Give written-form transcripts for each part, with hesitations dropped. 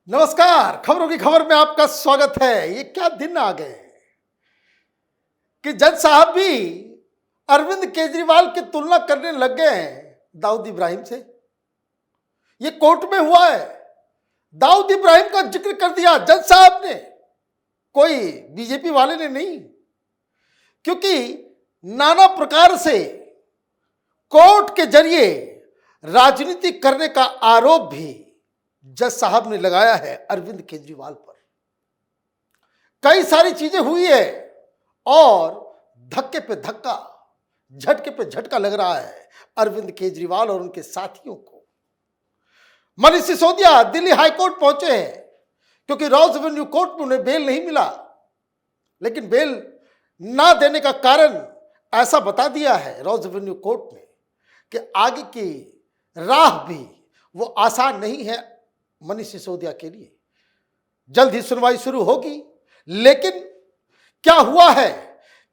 नमस्कार। खबरों की खबर में आपका स्वागत है। ये क्या दिन आ गए कि जज साहब भी अरविंद केजरीवाल की तुलना करने लग गए हैं दाऊद इब्राहिम से। ये कोर्ट में हुआ है। दाऊद इब्राहिम का जिक्र कर दिया जज साहब ने, कोई बीजेपी वाले ने नहीं, क्योंकि नाना प्रकार से कोर्ट के जरिए राजनीति करने का आरोप भी जज साहब ने लगाया है अरविंद केजरीवाल पर। कई सारी चीजें हुई है और धक्के पे धक्का, झटके पे झटका लग रहा है अरविंद केजरीवाल और उनके साथियों को। मनीष सिसोदिया दिल्ली हाईकोर्ट पहुंचे हैं क्योंकि रॉस एवेन्यू कोर्ट में उन्हें बेल नहीं मिला, लेकिन बेल ना देने का कारण ऐसा बता दिया है रॉस एवेन्यू कोर्ट ने कि आगे की राह भी वो आसान नहीं है मनीष सिसोदिया के लिए। जल्द ही सुनवाई शुरू होगी, लेकिन क्या हुआ है,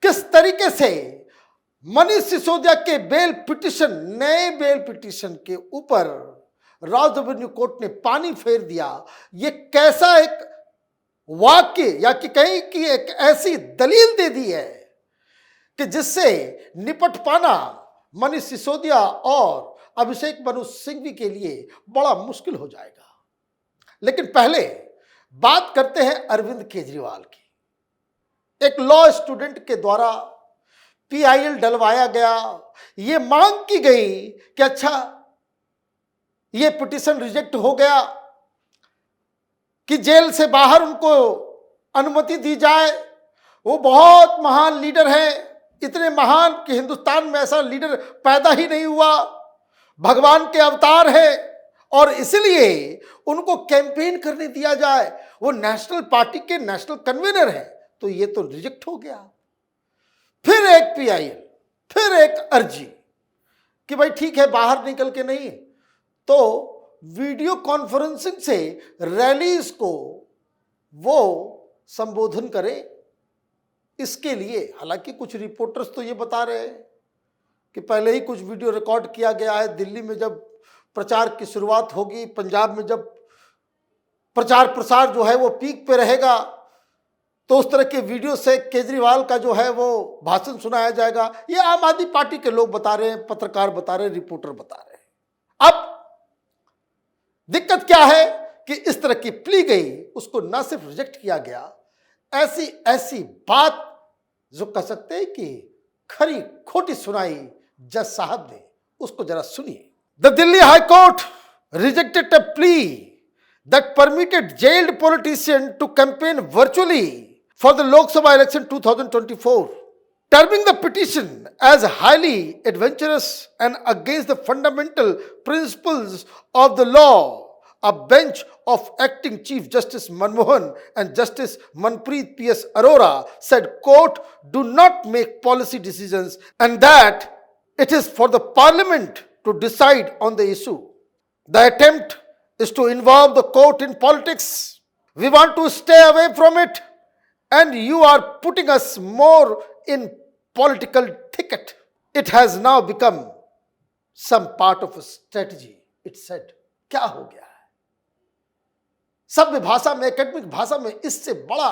किस तरीके से मनीष सिसोदिया के बेल पिटीशन, नए बेल पिटीशन के ऊपर रॉस एवेन्यू कोर्ट ने पानी फेर दिया, ये कैसा एक वाक्य या कि कहीं की एक ऐसी दलील दे दी है कि जिससे निपट पाना मनीष सिसोदिया और अभिषेक मनु सिंघवी के लिए बड़ा मुश्किल हो जाएगा। लेकिन पहले बात करते हैं अरविंद केजरीवाल की। एक लॉ स्टूडेंट के द्वारा पीआईएल डलवाया गया, ये मांग की गई कि अच्छा ये पिटीशन रिजेक्ट हो गया कि जेल से बाहर उनको अनुमति दी जाए। वो बहुत महान लीडर है, इतने महान कि हिंदुस्तान में ऐसा लीडर पैदा ही नहीं हुआ, भगवान के अवतार है, और इसलिए उनको कैंपेन करने दिया जाए। वो नेशनल पार्टी के नेशनल कन्वीनर हैं, तो ये तो रिजेक्ट हो गया। फिर एक पीआईएल, फिर एक अर्जी कि भाई ठीक है बाहर निकल के नहीं तो वीडियो कॉन्फ्रेंसिंग से रैलीज को वो संबोधन करें। इसके लिए हालांकि कुछ रिपोर्टर्स तो ये बता रहे हैं कि पहले ही कुछ वीडियो रिकॉर्ड किया गया है। दिल्ली में जब प्रचार की शुरुआत होगी, पंजाब में जब प्रचार प्रसार जो है वो पीक पे रहेगा, तो उस तरह के वीडियो से केजरीवाल का जो है वो भाषण सुनाया जाएगा। ये आम आदमी पार्टी के लोग बता रहे हैं, पत्रकार बता रहे हैं, रिपोर्टर बता रहे हैं। अब दिक्कत क्या है कि इस तरह की प्ली गई, उसको ना सिर्फ रिजेक्ट किया गया, ऐसी ऐसी बात जो कह सकते हैं कि खरी खोटी सुनाई जज साहब ने, उसको जरा सुनिए। The Delhi High Court rejected a plea that permitted jailed politicians to campaign virtually for the Lok Sabha election 2024, terming the petition as highly adventurous and against the fundamental principles of the law. A bench of acting Chief Justice Manmohan and Justice Manpreet P.S. Arora said court do not make policy decisions and that it is for the parliament to decide on the issue. The attempt is to involve the court in politics. We want to stay away from it, and you are putting us more in political thicket. It has now become some part of a strategy, it said. क्या हो गया है? सभ्य भाषा में, academic भाषा में इससे बड़ा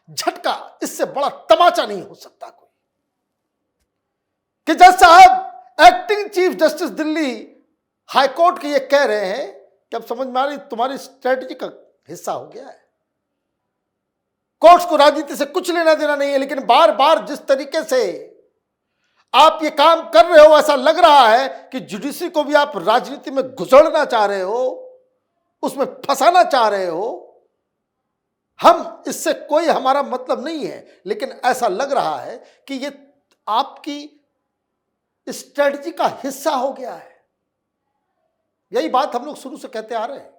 झटका, इससे बड़ा तमाचा नहीं हो सकता कोई, कि जज साहब acting chief justice Delhi high court के ये कह रहे हैं कि अब समझ में आ रही तुम्हारी स्ट्रेटजी का हिस्सा हो गया है। कोर्ट्स को राजनीति से कुछ लेना देना नहीं है, लेकिन बार बार जिस तरीके से आप ये काम कर रहे हो, ऐसा लग रहा है कि जुडिशरी को भी आप राजनीति में घुसड़ना चाह रहे हो, उसमें फंसाना चाह रहे हो। हम इससे कोई हमारा मतलब नहीं है, लेकिन ऐसा लग रहा है कि ये आपकी स्ट्रेटजी का हिस्सा हो गया है। यही बात हम लोग शुरू से कहते आ रहे हैं।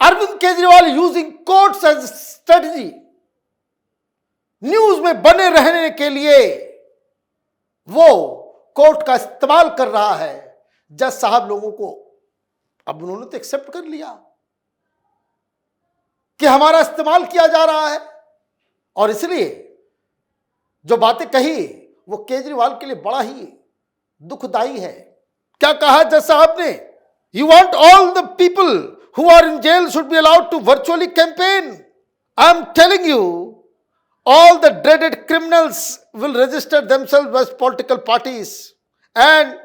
Arvind Kejriwal using courts as strategy, news में बने रहने के लिए वो कोर्ट का इस्तेमाल कर रहा है। जज साहब लोगों को अब उन्होंने तो एक्सेप्ट कर लिया कि हमारा इस्तेमाल किया जा रहा है, और इसलिए जो बातें कही वो केजरीवाल के लिए बड़ा ही दुखदाई है। क्या कहा जज साहब ने? You want all the people who are in jail should be allowed to virtually campaign. I am telling you, all the dreaded criminals will register themselves as political parties, and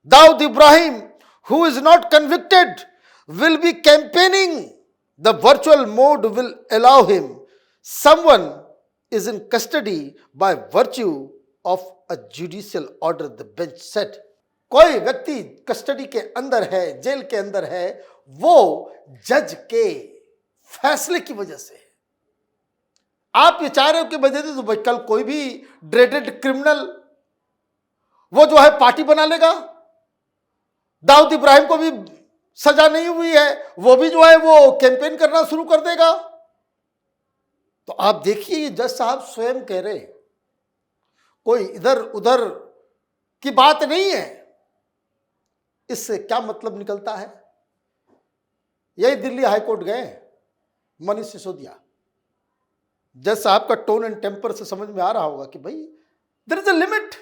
Daud Ibrahim, who is not convicted, will be campaigning. The virtual mode will allow him. Someone is in custody by virtue of a judicial order, the bench said. कोई व्यक्ति custody के अंदर है, jail के अंदर है, वो जज के फैसले की वजह से। आप ये चाह रहे हो कि बजे तो भाई कल कोई भी ड्रेडेड क्रिमिनल वो जो है पार्टी बना लेगा। दाऊद इब्राहिम को भी सजा नहीं हुई है, वो भी जो है वो कैंपेन करना शुरू कर देगा। तो आप देखिए, ये जज साहब स्वयं कह रहे, कोई इधर उधर की बात नहीं है। इससे क्या मतलब निकलता है? यही दिल्ली हाईकोर्ट गए मनीष सिसोदिया। जज साहब का टोन एंड टेम्पर से समझ में आ रहा होगा कि भाई there is a limit,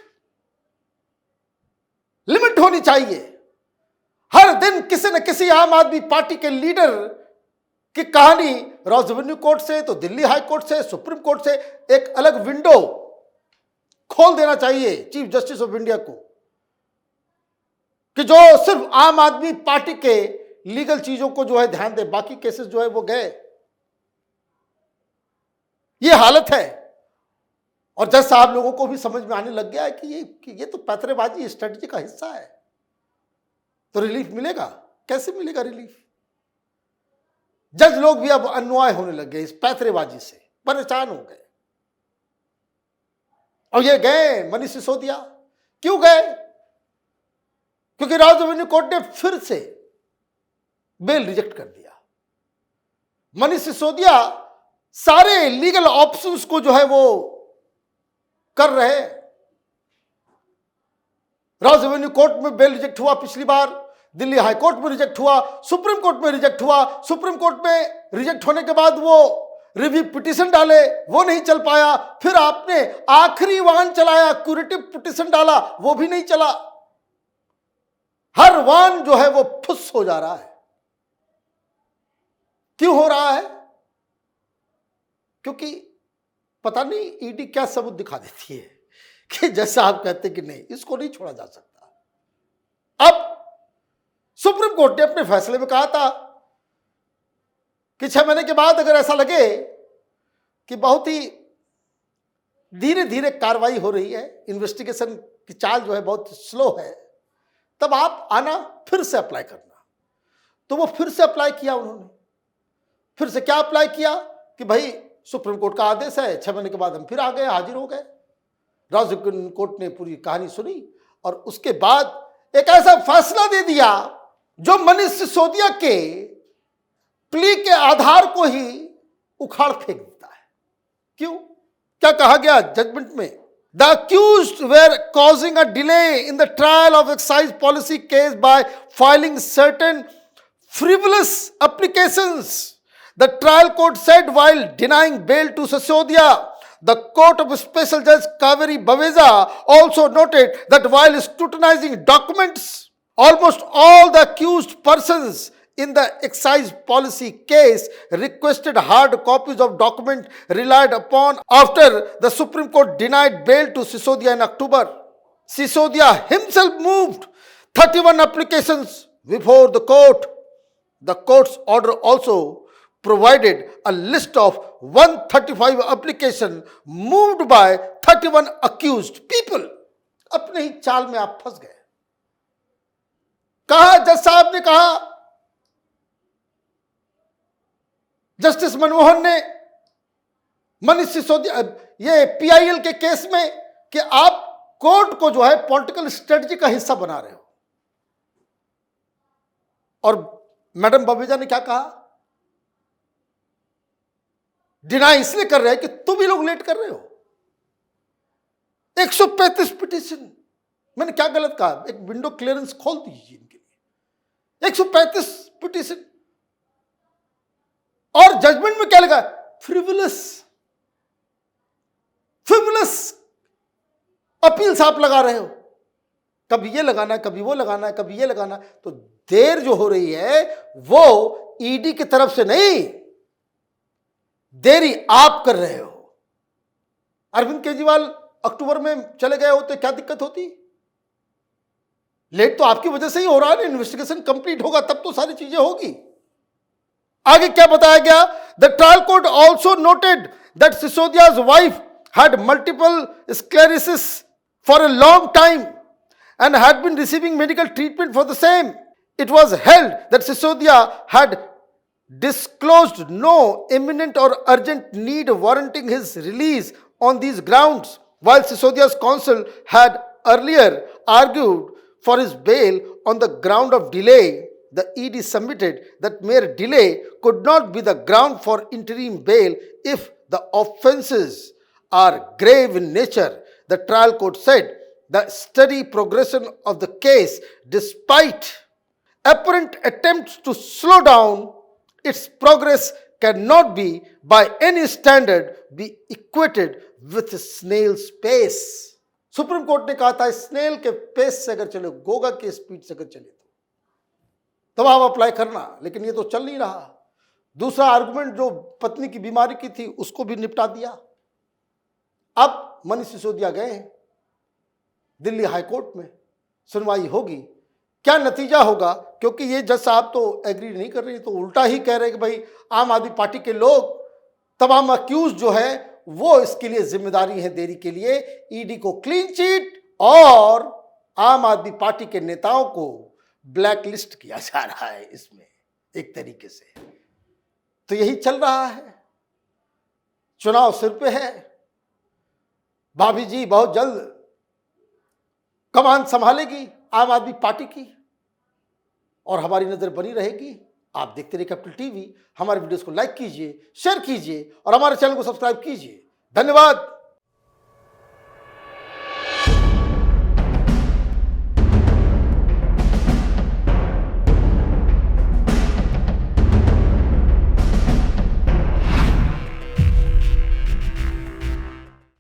limit होनी चाहिए। हर दिन किसी न किसी आम आदमी पार्टी के लीडर की कहानी रॉस रेवेन्यू कोर्ट से तो दिल्ली हाई कोर्ट से सुप्रीम कोर्ट से एक अलग विंडो खोल देना चाहिए चीफ जस्टिस ऑफ इंडिया को, कि जो सिर्फ आम आदमी पार्टी के लीगल चीजों को जो है ध्यान दे, बाकी केसेस जो है वो गए। ये हालत है। और जज साहब लोगों को भी समझ में आने लग गया है कि ये तो पैतरेबाजी स्ट्रेटजी का हिस्सा है। तो रिलीफ मिलेगा? कैसे मिलेगा रिलीफ? जज लोग भी अब अन्याय होने लग गए, इस पैतरेबाजी से परेशान हो गए। और ये गए मनीष सिसोदिया। क्यों गए? क्योंकि रॉस रेवेन्यू कोर्ट ने फिर से बेल रिजेक्ट कर दिया। मनीष सिसोदिया सारे लीगल ऑप्शंस को जो है वो कर रहे। रॉस रेवेन्यू कोर्ट में बेल रिजेक्ट हुआ पिछली बार, दिल्ली हाई कोर्ट में रिजेक्ट हुआ, सुप्रीम कोर्ट में रिजेक्ट हुआ। सुप्रीम कोर्ट में रिजेक्ट होने के बाद वो रिव्यू पिटीशन डाले, वो नहीं चल पाया। फिर आपने आखिरी वाहन चलाया, क्यूरेटिव पिटीशन डाला, वो भी नहीं चला। हर वाहन जो है वो फुस हो जा रहा है। क्यों हो रहा है? क्योंकि पता नहीं ईडी क्या सबूत दिखा देती है कि जैसा आप कहते कि नहीं, इसको नहीं छोड़ा जा सकता। अब सुप्रीम कोर्ट ने अपने फैसले में कहा था कि 6 महीने के बाद अगर ऐसा लगे कि बहुत ही धीरे धीरे कार्रवाई हो रही है, इन्वेस्टिगेशन की चाल जो है बहुत स्लो है, तब आप आना फिर से अप्लाई करना। तो वो फिर से अप्लाई किया उन्होंने। फिर से क्या अप्लाई किया कि भाई सुप्रीम कोर्ट का आदेश है, 6 महीने के बाद हम फिर आ गए, हाजिर हो गए। रॉस रेवेन्यू कोर्ट ने पूरी कहानी सुनी और उसके बाद एक ऐसा फैसला दे दिया जो मनीष सिसोदिया के प्ली के आधार को ही उखाड़ फेंक देता है। क्यों? क्या कहा गया जजमेंट में? The accused were causing a delay in the trial of excise policy case by filing certain frivolous applications. The trial court said while denying bail to Sisodia. The court of special judge Kaveri Baveza also noted that while scrutinizing documents, almost all the accused persons in the excise policy case requested hard copies of document relied upon after the Supreme Court denied bail to Sisodia in October. Sisodia himself moved 31 applications before the court. The court's order also provided a list of 135 applications moved by 31 accused people. अपने ही चाल में आप फंस गए। कहा जज साहब ने कहा, जस्टिस मनमोहन ने मनीष सिसोदिया ये पीआईएल के केस में कि आप कोर्ट को जो है पॉलिटिकल स्ट्रेटजी का हिस्सा बना रहे हो। और मैडम बवेजा ने क्या कहा? डिनाई इसलिए कर रहे हैं कि तुम ही लोग लेट कर रहे हो। 135 पिटीशन, मैंने क्या गलत कहा? एक विंडो क्लियरेंस खोल दीजिए इनके लिए। 135 पिटीशन और जजमेंट में क्या लगा? फ्रिवलस अपील्स आप लगा रहे हो। कभी ये लगाना है, कभी वो लगाना है, कभी ये लगाना है। तो देर जो हो रही है वो ईडी की तरफ से नहीं, देरी आप कर रहे हो। अरविंद केजरीवाल अक्टूबर में चले गए होते, क्या दिक्कत होती? लेट तो आपकी वजह से ही हो रहा है। इन्वेस्टिगेशन कंप्लीट होगा तब तो सारी चीजें होगी। आगे क्या बताया गया? The trial court also noted that Sisodia's wife had multiple sclerosis for a long time and had been receiving medical treatment for the same. It was held that Sisodia had disclosed no imminent or urgent need warranting his release on these grounds, while Sisodia's counsel had earlier argued for his bail on the ground of delay. The ED submitted that mere delay could not be the ground for interim bail if the offences are grave in nature. The trial court said the steady progression of the case, despite apparent attempts to slow down its progress, cannot be by any standard be equated with snail's pace. Supreme court ने कहा था snail के pace से अगर चले, गोगा के speed से अगर चले तब आप अप्लाई करना, लेकिन ये तो चल नहीं रहा। दूसरा आर्गुमेंट जो पत्नी की बीमारी की थी उसको भी निपटा दिया। अब मनीष सिसोदिया गए दिल्ली हाईकोर्ट में, सुनवाई होगी, क्या नतीजा होगा? क्योंकि ये जज साहब तो एग्री नहीं कर रहे, तो उल्टा ही कह रहे हैं कि भाई आम आदमी पार्टी के लोग, तमाम अक्यूज जो है वो इसके लिए जिम्मेदारी है देरी के लिए। ईडी को क्लीन चिट और आम आदमी पार्टी के नेताओं को ब्लैक लिस्ट किया जा रहा है इसमें एक तरीके से। तो यही चल रहा है, चुनाव सिर पे है। भाभी जी बहुत जल्द कमान संभालेगी आम आदमी पार्टी की और हमारी नजर बनी रहेगी। आप देखते रहिए कैपिटल टीवी। हमारे वीडियोस को लाइक कीजिए, शेयर कीजिए और हमारे चैनल को सब्सक्राइब कीजिए। धन्यवाद।